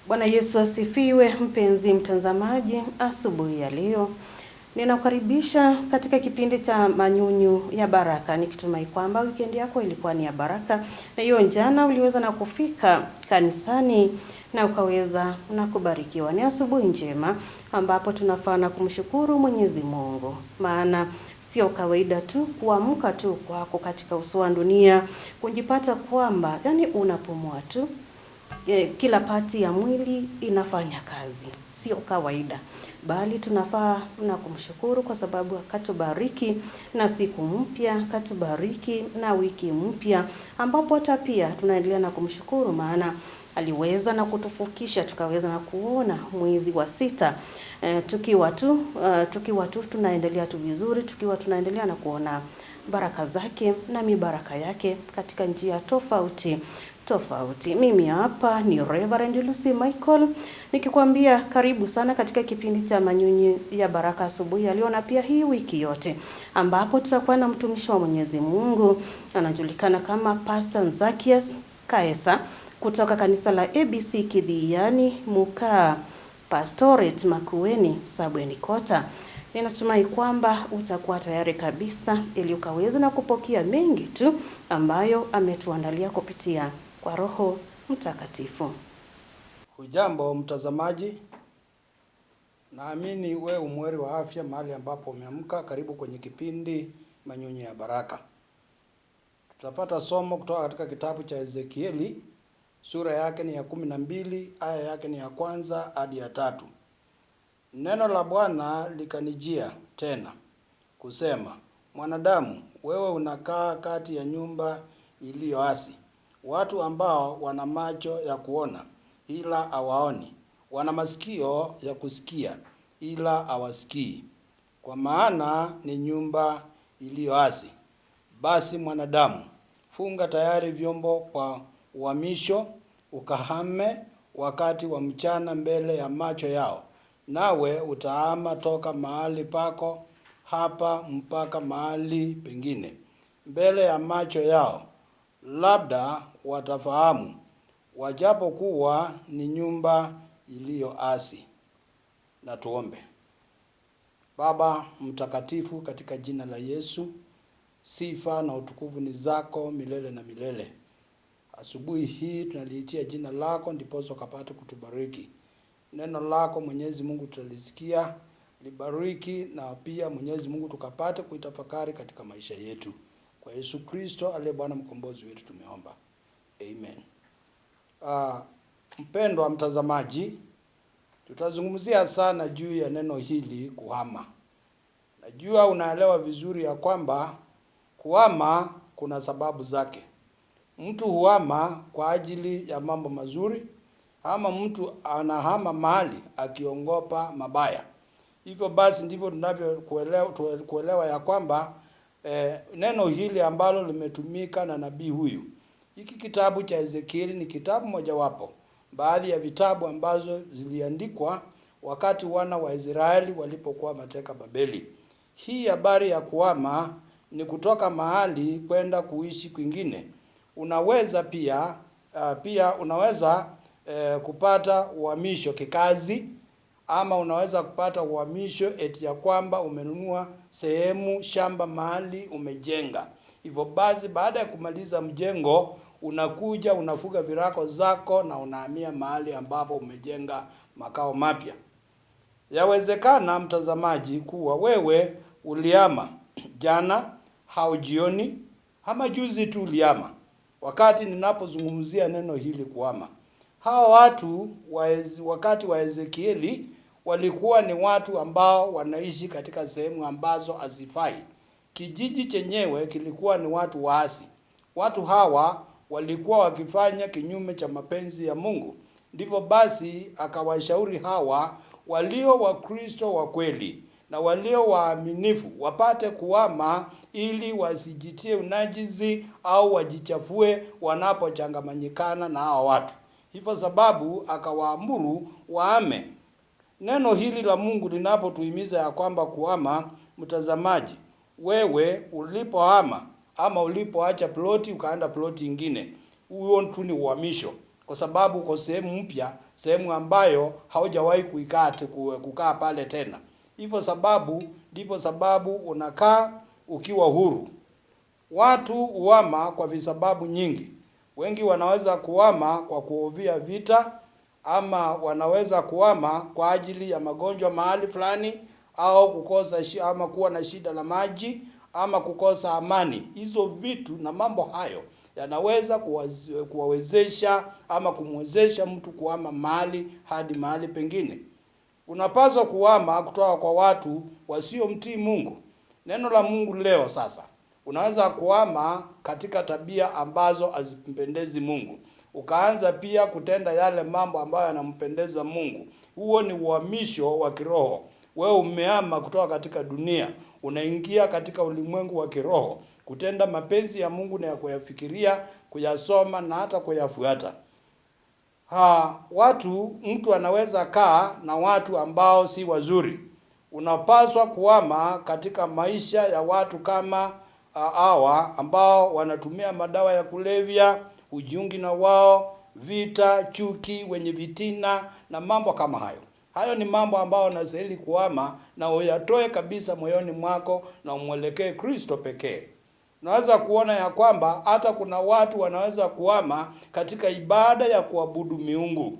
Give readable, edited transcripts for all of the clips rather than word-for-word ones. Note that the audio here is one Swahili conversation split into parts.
Bwana Yesu asifiwe. Mpenzi mtazamaji, asubuhi ya leo ninakukaribisha katika kipindi cha Manyunyu ya Baraka, nikitumai kwamba wikendi yako ilikuwa ni ya baraka, na hiyo jana uliweza na kufika kanisani na ukaweza na kubarikiwa. Ni asubuhi njema ambapo tunafaa na kumshukuru Mwenyezi Mungu, maana sio kawaida tu kuamka tu kwako katika uso wa dunia kujipata kwamba unapumua tu. Kila pati ya mwili inafanya kazi. Sio kawaida, bali tunafaa na kumshukuru kwa sababu akatubariki na siku mpya, akatubariki na wiki mpya, ambapo hata pia tunaendelea na kumshukuru maana aliweza na kutufukisha tukaweza na kuona mwezi wa 6 tukiwa tu tunaendelea tu vizuri, tukiwa tunaendelea na kuona baraka zake na mibaraka yake katika njia tofauti. Mimi hapa ni Reverend Lucy Michael nikikwambia karibu sana katika kipindi cha Manyunyu ya Baraka asubuhi ya leo, na pia hii wiki yote ambapo tutakuwa na mtumishi wa Mwenyezi Mungu anajulikana kama Pastor Zacchaeus Kaesa kutoka kanisa la ABC Kidhiani Mukaa Pastorate Makueni Sabweni Kota. Ninatumai kwamba utakuwa tayari kabisa ili ukaweze na kupokea mengi tu ambayo ametuandalia kupitia kwa Roho Mtakatifu. Hujambo mtazamaji, naamini we umweri wa afya mahali ambapo umeamka. Karibu kwenye kipindi Manyunyu ya Baraka. Tutapata somo kutoka katika kitabu cha Ezekieli, sura yake ni ya 12, aya yake ni ya 1 hadi ya 3. Neno la Bwana likanijia tena kusema, mwanadamu, wewe unakaa kati ya nyumba iliyoasi, watu ambao wana macho ya kuona ila hawaoni, wana masikio ya kusikia ila hawasikii, kwa maana ni nyumba iliyoasi. Basi mwanadamu, funga tayari vyombo kwa uhamisho, ukahame wakati wa mchana mbele ya macho yao, nawe utahama toka mahali pako hapa mpaka mahali pengine mbele ya macho yao, labda watafahamu, wajapokuwa ni nyumba iliyoasi. Na tuombe. Baba mtakatifu, katika jina la Yesu, sifa na utukufu ni zako milele na milele. Asubuhi hii tunaliitia jina lako ndiposo kapate kutubariki. Neno lako Mwenyezi Mungu tutalisikia, libariki, na pia Mwenyezi Mungu tukapate kuitafakari katika maisha yetu. Kwa Yesu Kristo aliye Bwana mkombozi wetu tumeomba. Amen. Mpendwa mtazamaji, tutazungumzia sana juu ya neno hili kuhama. Najua unaelewa vizuri ya kwamba kuhama kuna sababu zake. Mtu huhama kwa ajili ya mambo mazuri, ama mtu anahama mahali akiongopa mabaya. Hivyo basi ndivyo tunavyokuelewa ya kwamba neno hili ambalo limetumika na nabii huyu. Hiki kitabu cha Ezekieli ni kitabu mojawapo baadhi ya vitabu ambazo ziliandikwa wakati wana wa Israeli walipokuwa mateka Babeli. Hii habari ya kuhama ni kutoka mahali kwenda kuishi kwingine. Unaweza pia unaweza kupata uhamisho kikazi, ama unaweza kupata uhamisho eti ya kwamba umenunua sehemu shamba mahali umejenga. Hivyo basi baada ya kumaliza mjengo unakuja unafuga virako zako na unahamia mahali ambapo umejenga makao mapya. Yawezekana mtazamaji kuwa wewe ulihama jana au jioni ama juzi tu ulihama wakati ninapozungumzia neno hili kuhama. Hawa watu wakati wa Ezekieli walikuwa ni watu ambao wanaishi katika sehemu ambazo hazifai. Kijiji chenyewe kilikuwa ni watu waasi. Watu hawa walikuwa wakifanya kinyume cha mapenzi ya Mungu. Ndivyo basi akawashauri hawa walio Wakristo wa kweli na walio waaminifu wapate kuhama ili wasijitie unajisi au wajichafue wanapochangamanyikana na hawa watu. Hivyo sababu akawaamuru wahame. Neno hili la Mungu linapotuhimiza ya kwamba kuhama, mtazamaji, wewe ulipohama ama ulipoacha ploti ukaenda ploti nyingine, huo tu ni uhamisho, kwa sababu uko sehemu mpya sehemu ambayo haujawahi kukaa pale tena. Ndipo sababu unakaa ukiwa huru. Watu huhama kwa visababu nyingi. Wengi wanaweza kuhama kwa kuhofia vita, ama wanaweza kuhama kwa ajili ya magonjwa mahali fulani, au ama kuwa na shida la maji, ama kukosa amani. Hizo vitu na mambo hayo yanaweza kuwawezesha ama kumwezesha mtu kuhama mahali hadi mahali pengine. Unapaswa kuhama kutoka kwa watu wasiomtii Mungu. Neno la Mungu leo sasa, unaweza kuhama katika tabia ambazo hazimpendezi Mungu. Ukaanza pia kutenda yale mambo ambayo yanampendeza Mungu. Huo ni uhamisho wa kiroho. Wewe umehama kutoka katika dunia, unaingia katika ulimwengu wa kiroho, kutenda mapenzi ya Mungu na ya kuyafikiria, kuyasoma na hata kuyafuata. Mtu anaweza kaa na watu ambao si wazuri. Unapaswa kuhama katika maisha ya watu kama hawa ambao wanatumia madawa ya kulevya, ujiungi na wao, vita, chuki, wenye vitina na mambo kama hayo. Hayo ni mambo ambayo unastahili kuhama na uyatoe kabisa moyoni mwako na umwelekee Kristo pekee. Unaweza kuona ya kwamba hata kuna watu wanaweza kuhama katika ibada ya kuabudu miungu.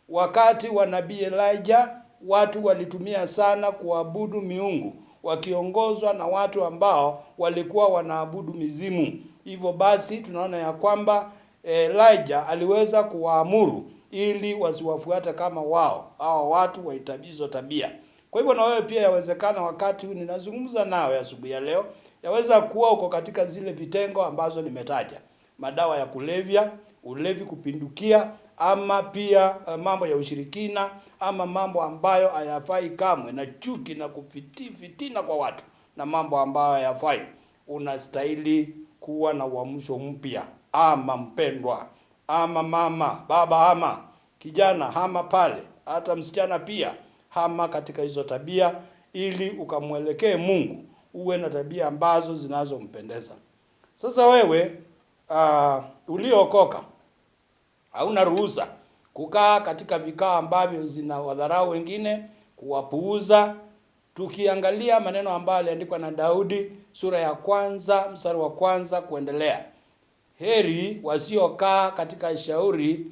Wakati wa nabii Elijah, watu walitumia sana kuabudu miungu, wakiongozwa na watu ambao walikuwa wanaabudu mizimu. Hivyo basi tunaona ya kwamba Elijah aliweza kuwaamuru ili wasiwafuate kama hao watu wa hizo tabia. Kwa hivyo na wewe pia yawezekana wakati huu ninazungumza nawe asubuhi ya leo, yaweza kuwa uko katika zile vitengo ambazo nimetaja. Madawa ya kulevya, ulevi kupindukia, ama pia mambo ya ushirikina, ama mambo ambayo hayafai kamwe, na chuki na fitina kwa watu, na mambo ambayo hayafai. Unastahili kuwa na uamsho mpya. Ama mpendwa, ama mama, baba, ama kijana, hama pale. Hata msichana pia hama katika hizo tabia, ili ukamwelekee Mungu, uwe na tabia ambazo zinazompendeza. Sasa wewe uliokoka hauna ruhusa kukaa katika vikao ambavyo zinawadharau wengine, kuwapuuza. Tukiangalia maneno ambayo yaliandikwa na Daudi, sura ya 1 mstari wa 1 kuendelea. Heri wasiokaa katika shauri,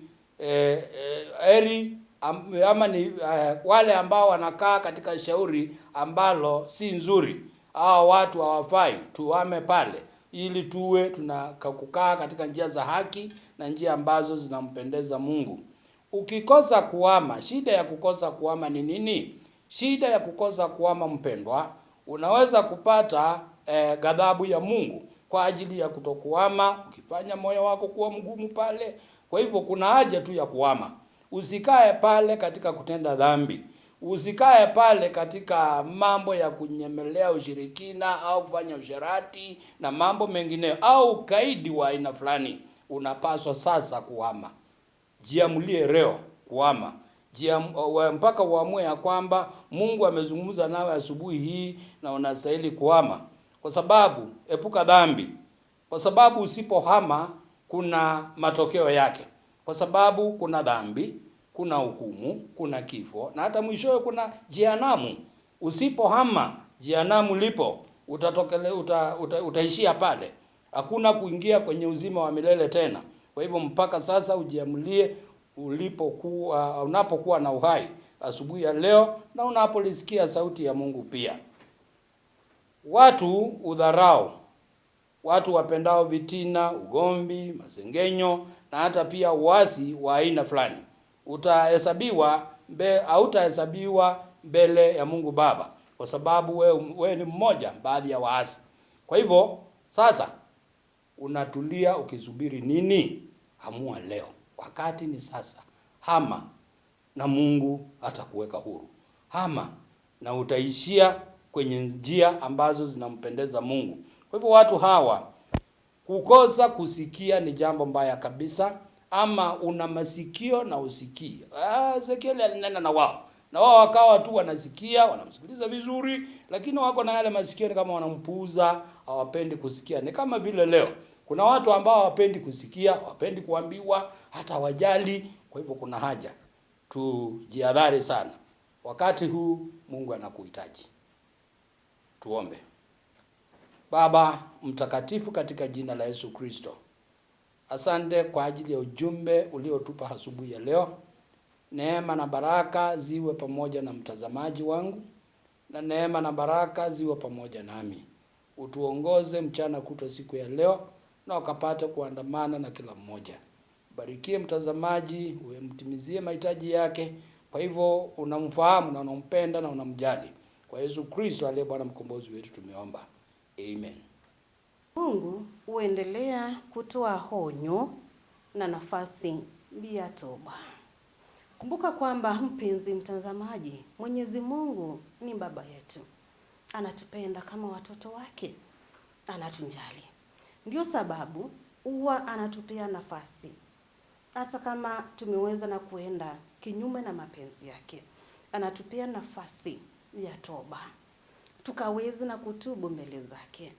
wale ambao wanakaa katika shauri ambalo si nzuri. Hao watu hawafai, tuhame pale, ili tuwe tunakukaa katika njia za haki na njia ambazo zinampendeza Mungu. Ukikosa kuhama, shida ya kukosa kuhama ni nini? Shida ya kukosa kuhama, mpendwa, unaweza kupata ghadhabu ya Mungu kwa ajili ya kutokuhama, ukifanya moyo wako kuwa mgumu pale. Kwa hivyo kuna haja tu ya kuhama. Usikae pale katika kutenda dhambi. Usikae pale katika mambo ya kunyemelea ushirikina au kufanya usherati na mambo mengine au kaidi wa aina fulani. Unapaswa sasa kuhama. Jiamulie leo kuhama. Mpaka uamue ya kwamba Mungu amezungumza nawe asubuhi hii na unastahili kuhama. Kwa sababu epuka dhambi. Kwa sababu usipohama kuna matokeo yake. Kwa sababu kuna dhambi, kuna hukumu, kuna kifo, na hata mwishowe kuna jehanamu. Usipohama, jehanamu lipo, utaishia pale. Hakuna kuingia kwenye uzima wa milele tena. Kwa hivyo mpaka sasa ujiamulie unapokuwa na uhai asubuhi ya leo, na unapolisikia sauti ya Mungu pia. Watu udharau, watu wapendao vitina, ugomvi, masengenyo na hata pia uasi wa aina fulani. Hautahesabiwa mbele ya Mungu Baba, kwa sababu wewe ni mmoja baadhi ya waasi. Kwa hivyo sasa unatulia ukisubiri nini? Amua leo. Wakati ni sasa. Hama na Mungu atakuweka huru. Hama na utaishia kwenye njia ambazo zinampendeza Mungu. Kwa hivyo watu hawa, kukosa kusikia ni jambo mbaya kabisa. Ama una masikio na usikii. Ezekiel alinena na wao. Na wao wakawa tu wanasikia, wanamsikiliza vizuri, lakini wako na yale masikio ni kama wanampuuza, hawapendi kusikia. Ni kama vile leo kuna watu ambao hawapendi kusikia, hawapendi kuambiwa, hata hawajali. Kwa hivyo kuna haja tujihadhari sana. Wakati huu Mungu anakuhitaji. Tuombe. Baba mtakatifu, katika jina la Yesu Kristo, asante kwa ajili ya ujumbe uliotupa asubuhi ya leo. Neema na baraka ziwe pamoja na mtazamaji wangu, na neema na baraka ziwe pamoja nami. Utuongoze mchana kutwa siku ya leo, na ukapate kuandamana na kila mmoja. Barikie mtazamaji, umtimizie mahitaji yake. Kwa hivyo unamfahamu na unampenda na unamjali. Kwa Yesu Kristo aliye Bwana mkombozi wetu tumeomba. Amen. Mungu huendelea kutoa honyo na nafasi ya toba. Kumbuka kwamba mpenzi mtazamaji, Mwenyezi Mungu ni baba yetu. Anatupenda kama watoto wake. Anatunjali. Ndio sababu huwa anatupea nafasi. Hata kama tumeweza na kuenda kinyume na mapenzi yake, anatupea nafasi ya toba. Tukaweza na kutubu mbele zake.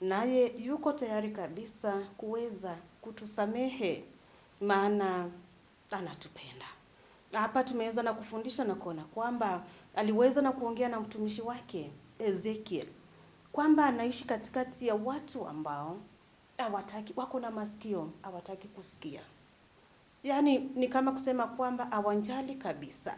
Naye yuko tayari kabisa kuweza kutusamehe, maana anatupenda. Hapa tumeweza na kufundishwa na kuona kwamba aliweza na kuongea na mtumishi wake Ezekiel kwamba anaishi katikati ya watu ambao hawataki, wako na masikio hawataki kusikia. Yaani ni kama kusema kwamba hawanjali kabisa.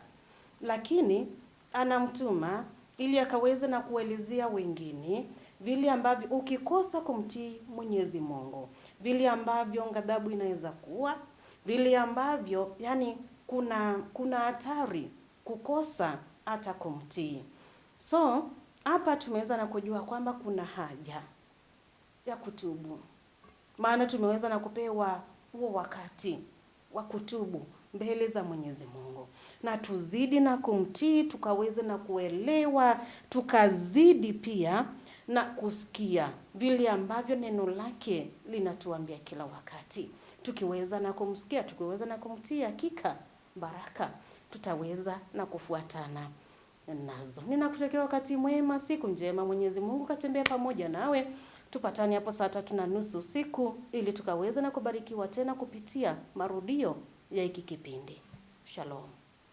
Lakini anamtuma ili akaweze na kuelezea wengine vile ambavyo ukikosa kumtii Mwenyezi Mungu, vile ambavyo ghadhabu inaweza kuwa, vile ambavyo yani kuna hatari kukosa hata kumtii. So hapa tumeweza na kujua kwamba kuna haja ya kutubu. Maana tumeweza na kupewa huo wakati wa kutubu mbele za Mwenyezi Mungu. Na tuzidi na kumtii, tukaweze na kuelewa, tukazidi pia na kusikia vile ambavyo neno lake linatuambia kila wakati. Tukiweza na kumsikia, tukiweza na kumtii, hakika baraka tutaweza na kufuatana nazo. Ninakutakia wakati mwema, siku njema. Mwenyezi Mungu katembea pamoja nawe. Tupatane hapo saa 3:30 usiku ili tukaweza na kubarikiwa tena kupitia marudio ya hiki kipindi. Shalom.